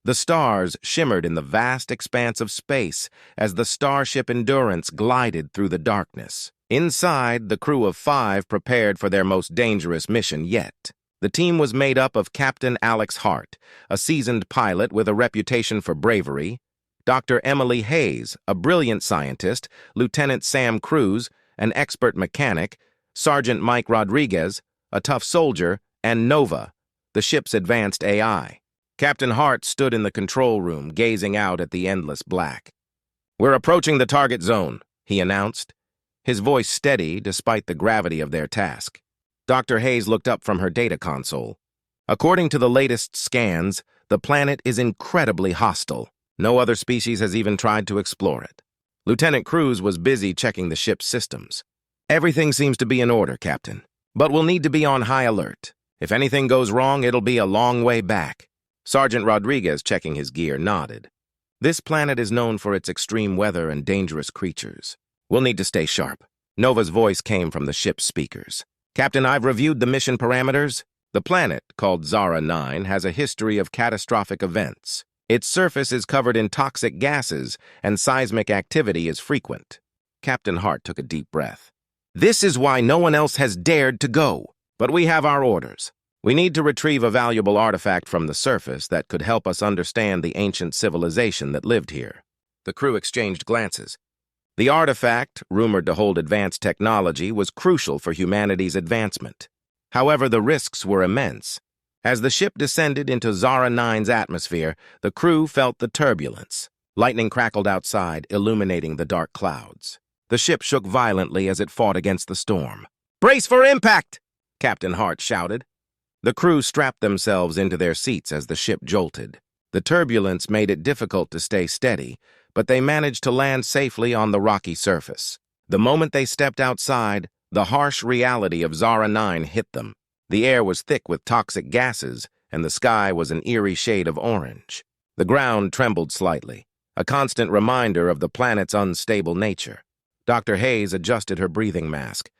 The stars shimmered in the vast expanse of space as the starship Endurance glided through the darkness. Inside, the crew of 5 prepared for their most dangerous mission yet. The team was made up of Captain Alex Hart, a seasoned pilot with a reputation for bravery, Dr. Emily Hayes, a brilliant scientist, Lieutenant Sam Cruz, an expert mechanic, Sergeant Mike Rodriguez, a tough soldier, and Nova, the ship's advanced AI. Captain Hart stood in the control room, gazing out at the endless black. "We're approaching the target zone," he announced, his voice steady despite the gravity of their task. Dr. Hayes looked up from her data console. "According to the latest scans, the planet is incredibly hostile. No other species has even tried to explore it." Lieutenant Cruz was busy checking the ship's systems. "Everything seems to be in order, Captain. But we'll need to be on high alert. If anything goes wrong, it'll be a long way back." Sergeant Rodriguez, checking his gear, nodded. "This planet is known for its extreme weather and dangerous creatures. We'll need to stay sharp." Nova's voice came from the ship's speakers. "Captain, I've reviewed the mission parameters. The planet, called Xara-9, has a history of catastrophic events. Its surface is covered in toxic gases, and seismic activity is frequent." Captain Hart took a deep breath. "This is why no one else has dared to go. But we have our orders. We need to retrieve a valuable artifact from the surface that could help us understand the ancient civilization that lived here." The crew exchanged glances. The artifact, rumored to hold advanced technology, was crucial for humanity's advancement. However, the risks were immense. As the ship descended into Xara-9's atmosphere, the crew felt the turbulence. Lightning crackled outside, illuminating the dark clouds. The ship shook violently as it fought against the storm. "Brace for impact!" Captain Hart shouted. The crew strapped themselves into their seats as the ship jolted. The turbulence made it difficult to stay steady, but they managed to land safely on the rocky surface. The moment they stepped outside, the harsh reality of Xara-9 hit them. The air was thick with toxic gases, and the sky was an eerie shade of orange. The ground trembled slightly, a constant reminder of the planet's unstable nature. Dr. Hayes adjusted her breathing mask.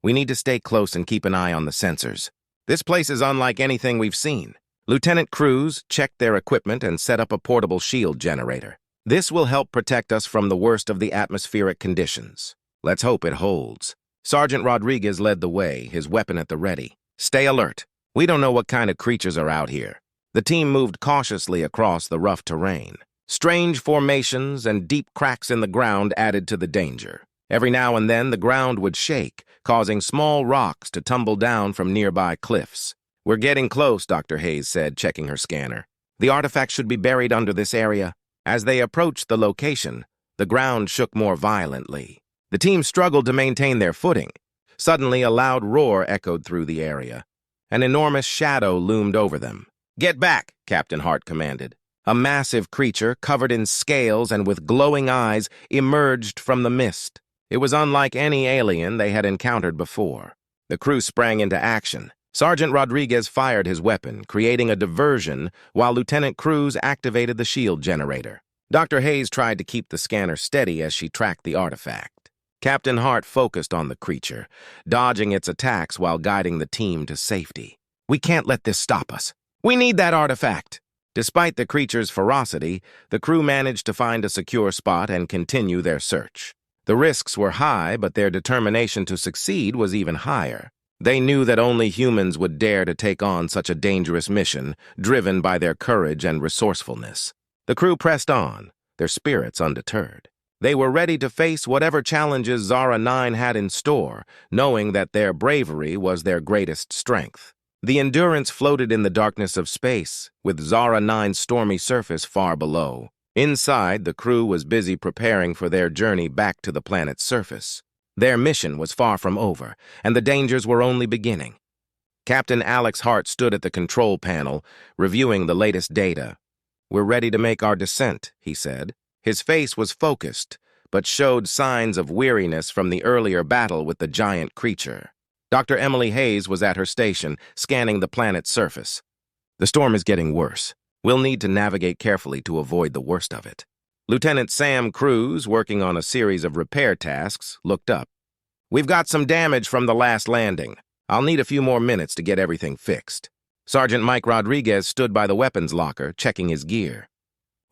"We need to stay close and keep an eye on the sensors. This place is unlike anything we've seen." Lieutenant Cruz checked their equipment and set up a portable shield generator. "This will help protect us from the worst of the atmospheric conditions. Let's hope it holds." Sergeant Rodriguez led the way, his weapon at the ready. "Stay alert. We don't know what kind of creatures are out here." The team moved cautiously across the rough terrain. Strange formations and deep cracks in the ground added to the danger. Every now and then, the ground would shake, causing small rocks to tumble down from nearby cliffs. "We're getting close," Dr. Hayes said, checking her scanner. "The artifact should be buried under this area." As they approached the location, the ground shook more violently. The team struggled to maintain their footing. Suddenly, a loud roar echoed through the area. An enormous shadow loomed over them. "Get back," Captain Hart commanded. A massive creature, covered in scales and with glowing eyes, emerged from the mist. It was unlike any alien they had encountered before. The crew sprang into action. Sergeant Rodriguez fired his weapon, creating a diversion, while Lieutenant Cruz activated the shield generator. Dr. Hayes tried to keep the scanner steady as she tracked the artifact. Captain Hart focused on the creature, dodging its attacks while guiding the team to safety. "We can't let this stop us. We need that artifact." Despite the creature's ferocity, the crew managed to find a secure spot and continue their search. The risks were high, but their determination to succeed was even higher. They knew that only humans would dare to take on such a dangerous mission, driven by their courage and resourcefulness. The crew pressed on, their spirits undeterred. They were ready to face whatever challenges Xara-9 had in store, knowing that their bravery was their greatest strength. The Endurance floated in the darkness of space, with Xara-9's stormy surface far below. Inside, the crew was busy preparing for their journey back to the planet's surface. Their mission was far from over, and the dangers were only beginning. Captain Alex Hart stood at the control panel, reviewing the latest data. "We're ready to make our descent," he said. His face was focused, but showed signs of weariness from the earlier battle with the giant creature. Dr. Emily Hayes was at her station, scanning the planet's surface. "The storm is getting worse. We'll need to navigate carefully to avoid the worst of it." Lieutenant Sam Cruz, working on a series of repair tasks, looked up. "We've got some damage from the last landing. I'll need a few more minutes to get everything fixed." Sergeant Mike Rodriguez stood by the weapons locker, checking his gear.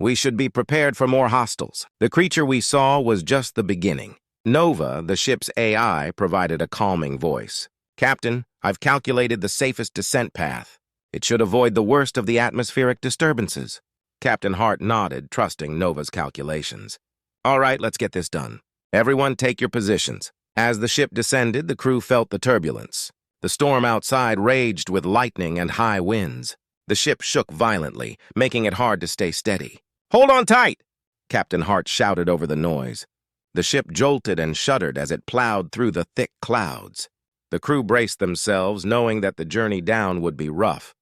We should be prepared for more hostiles. The creature we saw was just the beginning. Nova, the ship's AI, provided a calming voice. Captain, I've calculated the safest descent path. It should avoid the worst of the atmospheric disturbances. Captain Hart nodded, trusting Nova's calculations. All right, let's get this done. Everyone take your positions. As the ship descended, the crew felt the turbulence. The storm outside raged with lightning and high winds. The ship shook violently, making it hard to stay steady. "Hold on tight!" Captain Hart shouted over the noise. The ship jolted and shuddered as it plowed through the thick clouds. The crew braced themselves, knowing that the journey down would be rough.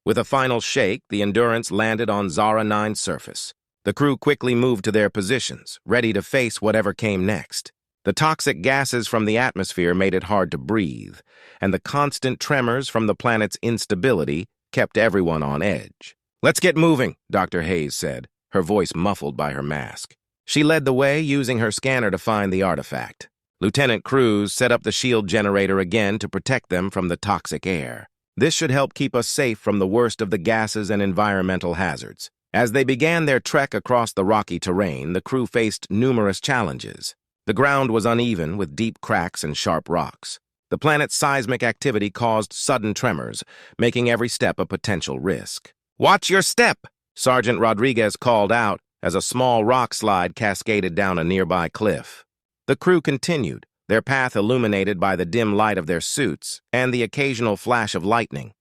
With a final shake, the Endurance landed on Xara-9's surface. The crew quickly moved to their positions, ready to face whatever came next. The toxic gases from the atmosphere made it hard to breathe, and the constant tremors from the planet's instability kept everyone on edge. "Let's get moving," Dr. Hayes said, her voice muffled by her mask. She led the way, using her scanner to find the artifact. Lieutenant Cruz set up the shield generator again to protect them from the toxic air. This should help keep us safe from the worst of the gases and environmental hazards. As they began their trek across the rocky terrain, the crew faced numerous challenges. The ground was uneven with deep cracks and sharp rocks. The planet's seismic activity caused sudden tremors, making every step a potential risk. "Watch your step!" Sergeant Rodriguez called out as a small rock slide cascaded down a nearby cliff. The crew continued, their path illuminated by the dim light of their suits and the occasional flash of lightning.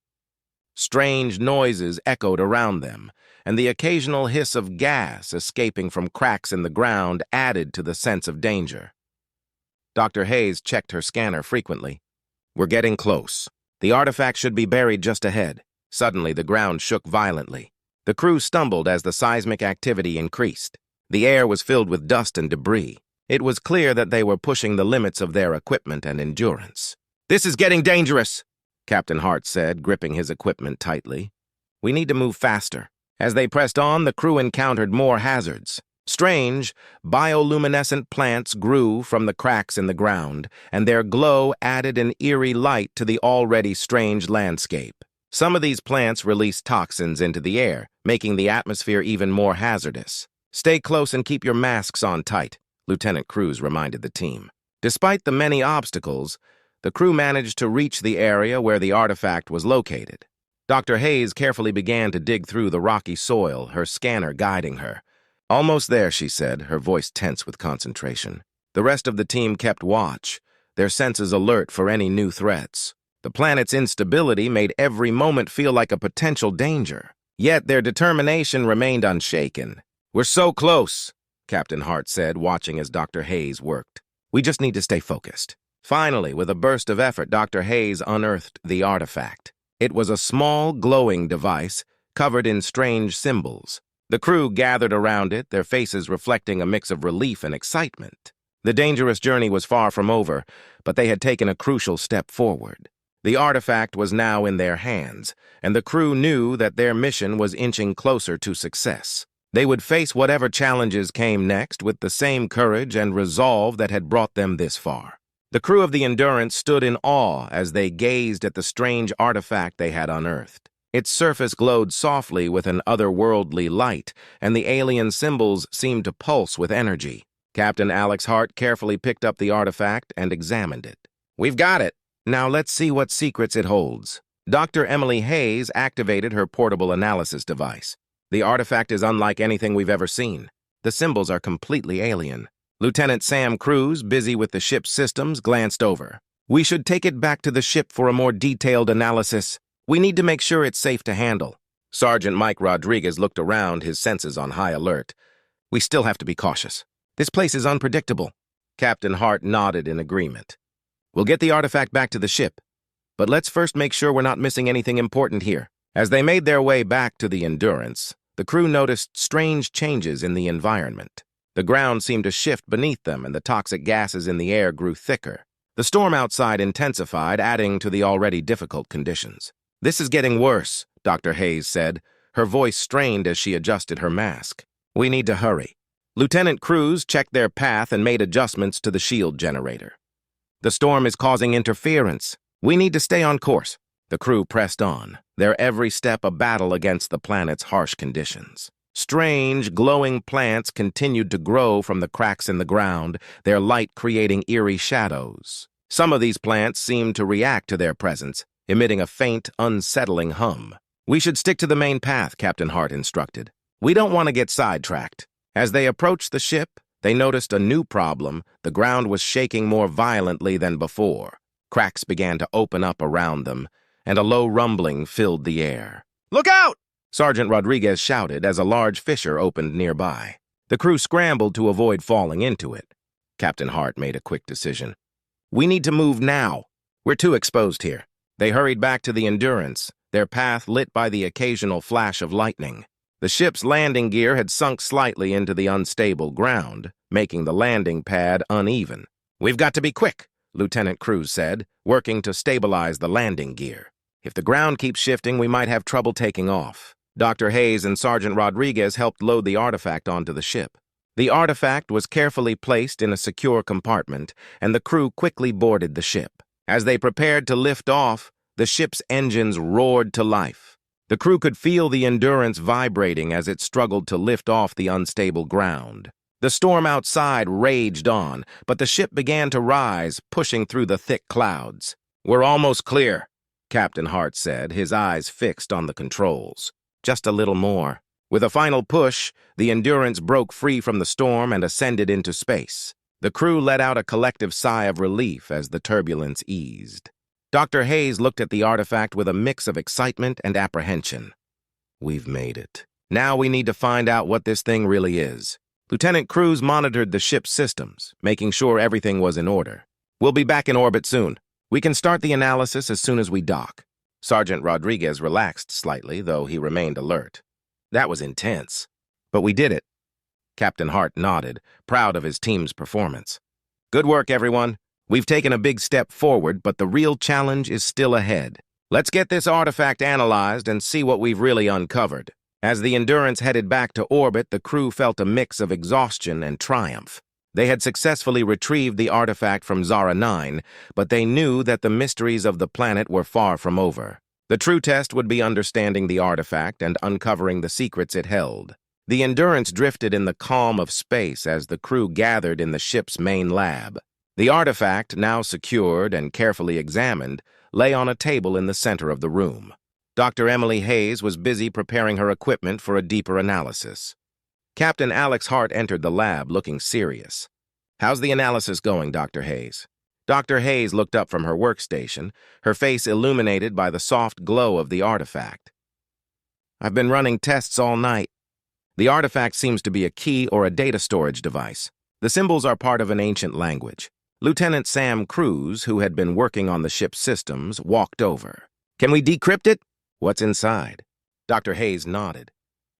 Strange noises echoed around them, and the occasional hiss of gas escaping from cracks in the ground added to the sense of danger. Dr. Hayes checked her scanner frequently. "We're getting close. The artifact should be buried just ahead." Suddenly, the ground shook violently. The crew stumbled as the seismic activity increased. The air was filled with dust and debris. It was clear that they were pushing the limits of their equipment and endurance. "This is getting dangerous," Captain Hart said, gripping his equipment tightly. "We need to move faster." As they pressed on, the crew encountered more hazards. Strange, bioluminescent plants grew from the cracks in the ground, and their glow added an eerie light to the already strange landscape. Some of these plants released toxins into the air, making the atmosphere even more hazardous. "Stay close and keep your masks on tight," Lieutenant Cruz reminded the team. Despite the many obstacles, the crew managed to reach the area where the artifact was located. Dr. Hayes carefully began to dig through the rocky soil, her scanner guiding her. "Almost there," she said, her voice tense with concentration. The rest of the team kept watch, their senses alert for any new threats. The planet's instability made every moment feel like a potential danger. Yet their determination remained unshaken. "We're so close," Captain Hart said, watching as Dr. Hayes worked. "We just need to stay focused." Finally, with a burst of effort, Dr. Hayes unearthed the artifact. It was a small, glowing device covered in strange symbols. The crew gathered around it, their faces reflecting a mix of relief and excitement. The dangerous journey was far from over, but they had taken a crucial step forward. The artifact was now in their hands, and the crew knew that their mission was inching closer to success. They would face whatever challenges came next with the same courage and resolve that had brought them this far. The crew of the Endurance stood in awe as they gazed at the strange artifact they had unearthed. Its surface glowed softly with an otherworldly light, and the alien symbols seemed to pulse with energy. Captain Alex Hart carefully picked up the artifact and examined it. "We've got it. Now let's see what secrets it holds." Dr. Emily Hayes activated her portable analysis device. "The artifact is unlike anything we've ever seen. The symbols are completely alien." Lieutenant Sam Cruz, busy with the ship's systems, glanced over. "We should take it back to the ship for a more detailed analysis. We need to make sure it's safe to handle." Sergeant Mike Rodriguez looked around, his senses on high alert. "We still have to be cautious. This place is unpredictable." Captain Hart nodded in agreement. "We'll get the artifact back to the ship, but let's first make sure we're not missing anything important here." As they made their way back to the Endurance, the crew noticed strange changes in the environment. The ground seemed to shift beneath them, and the toxic gases in the air grew thicker. The storm outside intensified, adding to the already difficult conditions. "This is getting worse," Dr. Hayes said, her voice strained as she adjusted her mask. "We need to hurry." Lieutenant Cruz checked their path and made adjustments to the shield generator. "The storm is causing interference. We need to stay on course." The crew pressed on, their every step a battle against the planet's harsh conditions. Strange, glowing plants continued to grow from the cracks in the ground, their light creating eerie shadows. Some of these plants seemed to react to their presence, emitting a faint, unsettling hum. "We should stick to the main path," Captain Hart instructed. "We don't want to get sidetracked." As they approached the ship, they noticed a new problem. The ground was shaking more violently than before. Cracks began to open up around them, and a low rumbling filled the air. "Look out!" Sergeant Rodriguez shouted as a large fissure opened nearby. The crew scrambled to avoid falling into it. Captain Hart made a quick decision. "We need to move now. We're too exposed here." They hurried back to the Endurance, their path lit by the occasional flash of lightning. The ship's landing gear had sunk slightly into the unstable ground, making the landing pad uneven. "We've got to be quick," Lieutenant Cruz said, working to stabilize the landing gear. "If the ground keeps shifting, we might have trouble taking off." Dr. Hayes and Sergeant Rodriguez helped load the artifact onto the ship. The artifact was carefully placed in a secure compartment, and the crew quickly boarded the ship. As they prepared to lift off, the ship's engines roared to life. The crew could feel the Endurance vibrating as it struggled to lift off the unstable ground. The storm outside raged on, but the ship began to rise, pushing through the thick clouds. "We're almost clear," Captain Hart said, his eyes fixed on the controls. "Just a little more." With a final push, the Endurance broke free from the storm and ascended into space. The crew let out a collective sigh of relief as the turbulence eased. Dr. Hayes looked at the artifact with a mix of excitement and apprehension. "We've made it. Now we need to find out what this thing really is." Lieutenant Cruz monitored the ship's systems, making sure everything was in order. "We'll be back in orbit soon. We can start the analysis as soon as we dock." Sergeant Rodriguez relaxed slightly, though he remained alert. "That was intense. But we did it." Captain Hart nodded, proud of his team's performance. "Good work, everyone. We've taken a big step forward, but the real challenge is still ahead. Let's get this artifact analyzed and see what we've really uncovered." As the Endurance headed back to orbit, the crew felt a mix of exhaustion and triumph. They had successfully retrieved the artifact from Xara-9, but they knew that the mysteries of the planet were far from over. The true test would be understanding the artifact and uncovering the secrets it held. The Endurance drifted in the calm of space as the crew gathered in the ship's main lab. The artifact, now secured and carefully examined, lay on a table in the center of the room. Dr. Emily Hayes was busy preparing her equipment for a deeper analysis. Captain Alex Hart entered the lab looking serious. "How's the analysis going, Dr. Hayes?" Dr. Hayes looked up from her workstation, her face illuminated by the soft glow of the artifact. "I've been running tests all night. The artifact seems to be a key or a data storage device. The symbols are part of an ancient language." Lieutenant Sam Cruz, who had been working on the ship's systems, walked over. "Can we decrypt it?" "What's inside?" Dr. Hayes nodded.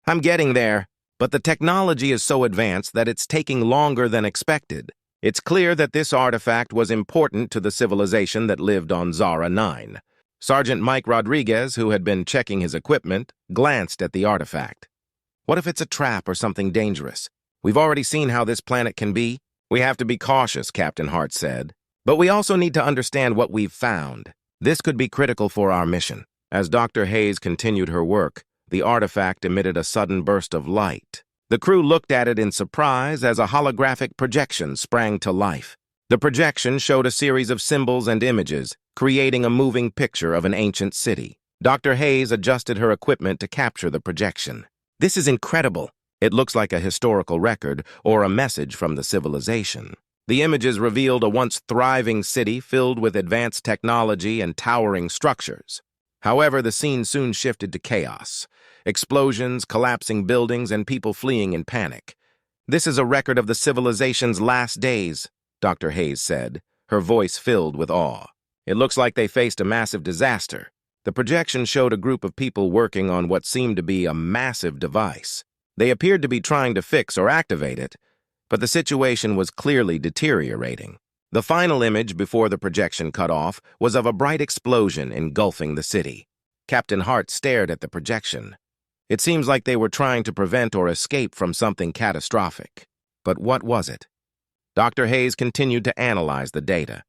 "I'm getting there, but the technology is so advanced that it's taking longer than expected. It's clear that this artifact was important to the civilization that lived on Xara-9. Sergeant Mike Rodriguez, who had been checking his equipment, glanced at the artifact. "What if it's a trap or something dangerous? We've already seen how this planet can be." "We have to be cautious," Captain Hart said. "But we also need to understand what we've found. This could be critical for our mission." As Dr. Hayes continued her work, the artifact emitted a sudden burst of light. The crew looked at it in surprise as a holographic projection sprang to life. The projection showed a series of symbols and images, creating a moving picture of an ancient city. Dr. Hayes adjusted her equipment to capture the projection. "This is incredible. It looks like a historical record or a message from the civilization." The images revealed a once thriving city filled with advanced technology and towering structures. However, the scene soon shifted to chaos. Explosions, collapsing buildings, and people fleeing in panic. "This is a record of the civilization's last days," Dr. Hayes said, her voice filled with awe. "It looks like they faced a massive disaster." The projection showed a group of people working on what seemed to be a massive device. They appeared to be trying to fix or activate it, but the situation was clearly deteriorating. The final image before the projection cut off was of a bright explosion engulfing the city. Captain Hart stared at the projection. It seems like they were trying to prevent or escape from something catastrophic. But what was it? Dr. Hayes continued to analyze the data.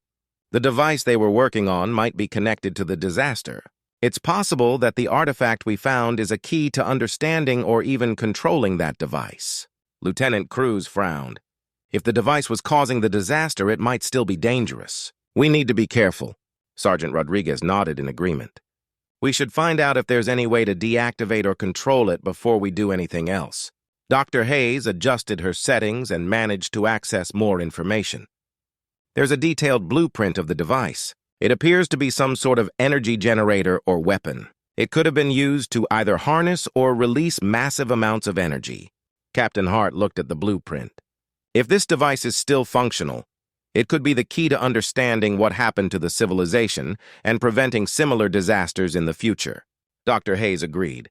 The device they were working on might be connected to the disaster. It's possible that the artifact we found is a key to understanding or even controlling that device. Lieutenant Cruz frowned. If the device was causing the disaster, it might still be dangerous. We need to be careful. Sergeant Rodriguez nodded in agreement. We should find out if there's any way to deactivate or control it before we do anything else. Dr. Hayes adjusted her settings and managed to access more information. There's a detailed blueprint of the device. It appears to be some sort of energy generator or weapon. It could have been used to either harness or release massive amounts of energy. Captain Hart looked at the blueprint. If this device is still functional, it could be the key to understanding what happened to the civilization and preventing similar disasters in the future. Dr. Hayes agreed.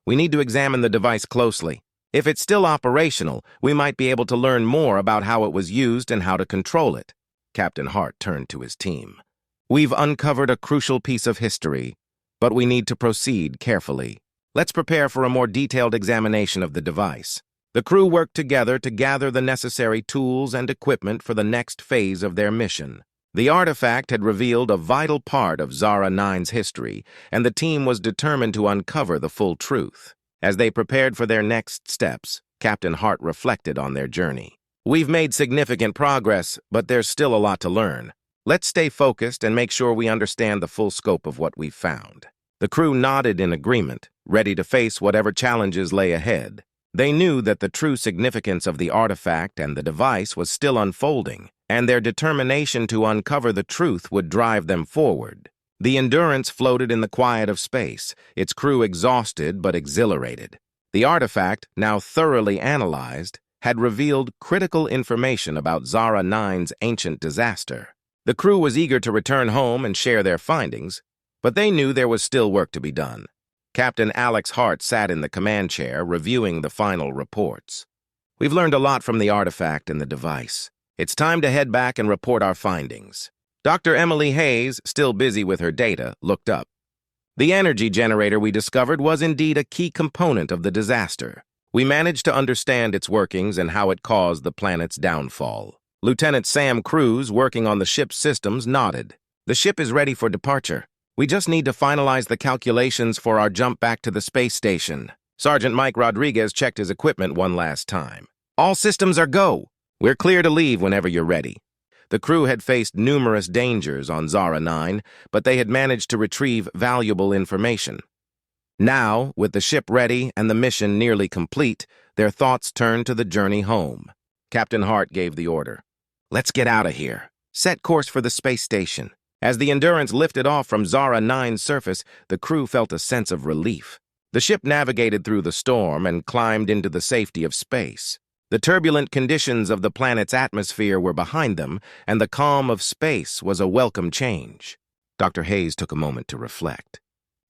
We need to examine the device closely. If it's still operational, we might be able to learn more about how it was used and how to control it. Captain Hart turned to his team. We've uncovered a crucial piece of history, but we need to proceed carefully. Let's prepare for a more detailed examination of the device. The crew worked together to gather the necessary tools and equipment for the next phase of their mission. The artifact had revealed a vital part of Xara-9's history, and the team was determined to uncover the full truth. As they prepared for their next steps, Captain Hart reflected on their journey. We've made significant progress, but there's still a lot to learn. Let's stay focused and make sure we understand the full scope of what we've found. The crew nodded in agreement, ready to face whatever challenges lay ahead. They knew that the true significance of the artifact and the device was still unfolding, and their determination to uncover the truth would drive them forward. The Endurance floated in the quiet of space, its crew exhausted but exhilarated. The artifact, now thoroughly analyzed, had revealed critical information about Xara-9's ancient disaster. The crew was eager to return home and share their findings, but they knew there was still work to be done. Captain Alex Hart sat in the command chair, reviewing the final reports. We've learned a lot from the artifact and the device. It's time to head back and report our findings. Dr. Emily Hayes, still busy with her data, looked up. The energy generator we discovered was indeed a key component of the disaster. We managed to understand its workings and how it caused the planet's downfall. Lieutenant Sam Cruz, working on the ship's systems, nodded. The ship is ready for departure. We just need to finalize the calculations for our jump back to the space station. Sergeant Mike Rodriguez checked his equipment one last time. All systems are go. We're clear to leave whenever you're ready. The crew had faced numerous dangers on Xara-9, but they had managed to retrieve valuable information. Now, with the ship ready and the mission nearly complete, their thoughts turned to the journey home. Captain Hart gave the order. Let's get out of here. Set course for the space station. As the Endurance lifted off from Xara-9's surface, the crew felt a sense of relief. The ship navigated through the storm and climbed into the safety of space. The turbulent conditions of the planet's atmosphere were behind them, and the calm of space was a welcome change. Dr. Hayes took a moment to reflect.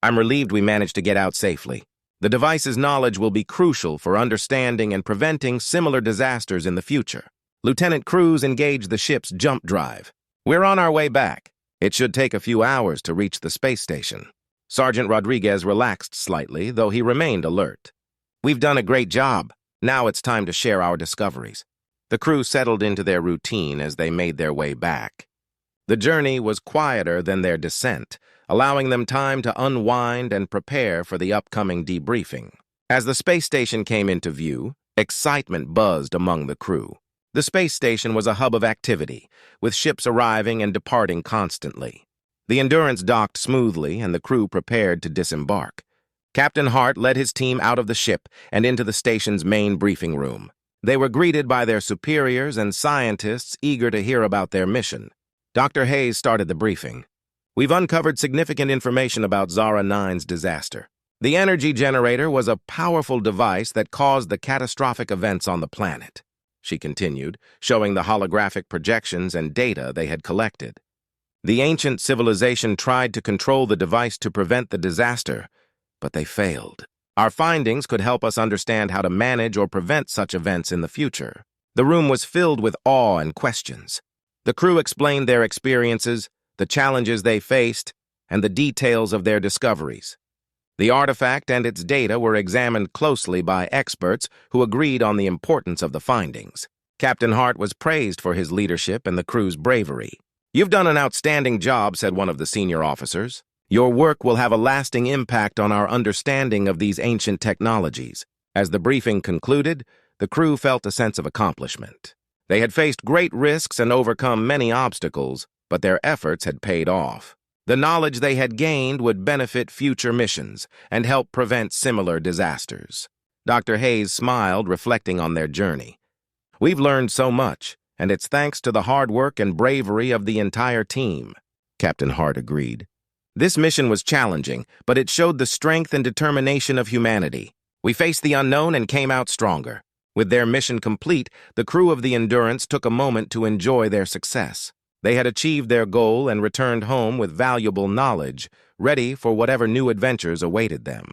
I'm relieved we managed to get out safely. The device's knowledge will be crucial for understanding and preventing similar disasters in the future. Lieutenant Cruz engaged the ship's jump drive. We're on our way back. It should take a few hours to reach the space station. Sergeant Rodriguez relaxed slightly, though he remained alert. We've done a great job. Now it's time to share our discoveries. The crew settled into their routine as they made their way back. The journey was quieter than their descent, allowing them time to unwind and prepare for the upcoming debriefing. As the space station came into view, excitement buzzed among the crew. The space station was a hub of activity, with ships arriving and departing constantly. The Endurance docked smoothly, and the crew prepared to disembark. Captain Hart led his team out of the ship and into the station's main briefing room. They were greeted by their superiors and scientists eager to hear about their mission. Dr. Hayes started the briefing. We've uncovered significant information about Xara-9's disaster. The energy generator was a powerful device that caused the catastrophic events on the planet, she continued, showing the holographic projections and data they had collected. The ancient civilization tried to control the device to prevent the disaster, but they failed. Our findings could help us understand how to manage or prevent such events in the future. The room was filled with awe and questions. The crew explained their experiences, the challenges they faced, and the details of their discoveries. The artifact and its data were examined closely by experts who agreed on the importance of the findings. Captain Hart was praised for his leadership and the crew's bravery. You've done an outstanding job, said one of the senior officers. Your work will have a lasting impact on our understanding of these ancient technologies. As the briefing concluded, the crew felt a sense of accomplishment. They had faced great risks and overcome many obstacles, but their efforts had paid off. The knowledge they had gained would benefit future missions and help prevent similar disasters. Dr. Hayes smiled, reflecting on their journey. We've learned so much, and it's thanks to the hard work and bravery of the entire team, Captain Hart agreed. This mission was challenging, but it showed the strength and determination of humanity. We faced the unknown and came out stronger. With their mission complete, the crew of the Endurance took a moment to enjoy their success. They had achieved their goal and returned home with valuable knowledge, ready for whatever new adventures awaited them.